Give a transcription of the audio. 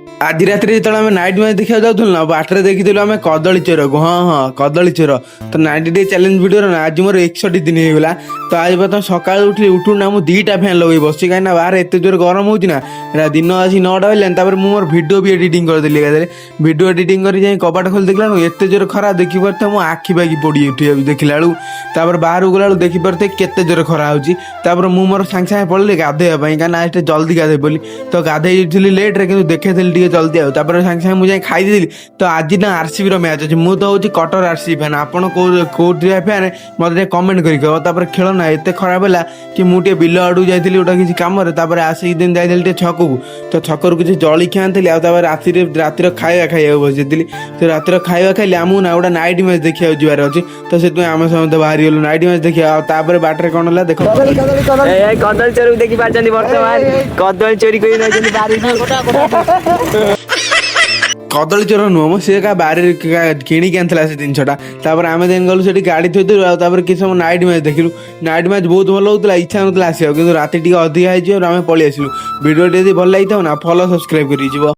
ଆଜି ରାତିରେ ଯେତେବେଳେ ଆମେ ନାଇଟ୍ ମ୍ୟାଚ୍ ଦେଖିବାକୁ ଯାଉଥିଲୁ ନା ବାଟରେ ଦେଖିଥିଲୁ ଆମେ କଦଳୀ ଚୋରକୁ। ହଁ କଦଳୀ ଚୋର ତ 90 ଡେ ଚ୍ୟାଲେଞ୍ଜ ଭିଡ଼ିଓର ନା ଆଜି ମୋର 61 ଦିନ ହେଇଗଲା। ତ ଆଜି ବର୍ତ୍ତମାନ ସକାଳୁ ଉଠିଲି ଉଠୁ ନା ମୁଁ 2ଟା ଫ୍ୟାନ୍ ଲଗେଇ ବସିଛି, କାହିଁକିନା ବାହାରେ ଏତେ ଜୋର ଗରମ ହେଉଛି ନା। ଏରା ଦିନ ଆସି 9ଟା ହେଲାଣି। ତାପରେ ମୁଁ ମୋର ଭିଡ଼ିଓ ବି ଏଡ଼ିଟିଂ କରିଦେଲି ଏକାଥରେ। ଭିଡ଼ିଓ ଏଡ଼ିଟିଂ କରି ଯାଇ କବାଟ ଖୋଲି ଦେଖିଲା ବେଳକୁ ଏତେ ଜୋର ଖରା ଦେଖିପାରୁଥିବ ମୋ ଆଖି ପାଖି ପଡ଼ି ଉଠିଯାଉଛି ଦେଖିଲା ବେଳକୁ। ତାପରେ ବାହାରକୁ ଗଲାବେଳକୁ ଦେଖିପାରୁଥିବେ କେତେ ଜୋର ଖରା ହେଉଛି। ତାପରେ ମୁଁ ମୋର ସାଙ୍ଗେ ସାଙ୍ଗେ ପଳେଇଲି ଗାଧୋଇବା ପାଇଁ, କାହିଁକିନା ଏତେ ଜଲ୍ଦି ଗାଧୋଇ ପଡ଼ିଲି। ତ ଗାଧୋଇଥିଲି ଲେଟ୍ରେ କିନ୍ତୁ ଦେଖେଇଥିଲି ଟିକେ ଜଲ୍ଦି ଆଉ। ତାପରେ ସାଙ୍ଗେ ସାଙ୍ଗେ ମୁଁ ଯାଇ ଖାଇଦେଲି। ତ ଆଜି ନା ଆର୍ସିବିର ମ୍ୟାଚ୍ ଅଛି। ମୁଁ ତ ହେଉଛି କଟର ଆର୍ସିବି ଫ୍ୟାନ୍। ଆପଣ କୋଉଥିରେ ଫ୍ୟାନ୍ ମୋତେ ଟିକେ କମେଣ୍ଟ କରି କହିବ। ତାପରେ ଖେଳ ନା ଏତେ ଖରାପ ହେଲା କି ମୁଁ ଟିକେ ବିଲ ଆଡ଼କୁ ଯାଇଥିଲି ଗୋଟେ କିଛି କାମରେ। ତାପରେ ଆସିକି ଦିନ ଯାଇଥିଲି ଟିକେ ଛକକୁ। ତ ଛକରୁ କିଛି ଜଳଖିଆ ଆଣିଥିଲି ଆଉ ତାପରେ ରାତିର ଖାଇବା ଖାଇବାକୁ ବସିଥିଲି। ତ ରାତିର ଖାଇବା ଖାଇଲି। ଆମକୁ ନା ଗୋଟେ ନାଇଟ୍ ମ୍ୟାଚ୍ ଦେଖିବାକୁ ଯିବାର ଅଛି। ତ ସେଥିପାଇଁ ଆମେ ସମସ୍ତେ ବାହାରିଗଲୁ ନାଇଟ୍ ମ୍ୟାଚ୍ ଦେଖିବା। ଆଉ ତାପରେ ବାଟରେ କ'ଣ ହେଲା ଦେଖ। କଦଳୀ ଚୋରକୁ ଦେଖି ପାରୁଛନ୍ତି ବର୍ତ୍ତମାନ କଦଳୀ ଚୋରି କରି ନେଇଛନ୍ତି ବାରି। କଦଳୀ ଚୋର ନୁହଁ ମୁଁ, ସିଏ କାହା ବାରିରେ କିଣିକି ଆଣିଥିଲା ସେ ଜିନିଷଟା। ତାପରେ ଆମେ ଯାଇ ଗଲୁ ସେଠି ଗାଡ଼ି ଥୋଇଥିଲୁ। ଆଉ ତାପରେ କିଛି ସମୟ ନାଇଟ୍ ମ୍ୟାଚ୍ ଦେଖିଲୁ। ନାଇଟ୍ ମ୍ୟାଚ୍ ବହୁତ ଭଲ ହେଉଥିଲା, ଇଚ୍ଛା ହେଉନଥିଲା ଆସିବାକୁ, କିନ୍ତୁ ରାତି ଟିକେ ଅଧିକା ହେଇଯିବାରୁ ଆମେ ପଳେଇ ଆସିଲୁ। ଭିଡ଼ିଓଟି ଯଦି ଭଲ ଲାଗିଥାଉ ନା ଫଲୋ ସବସ୍କ୍ରାଇବ୍ କରିକି ଯିବ।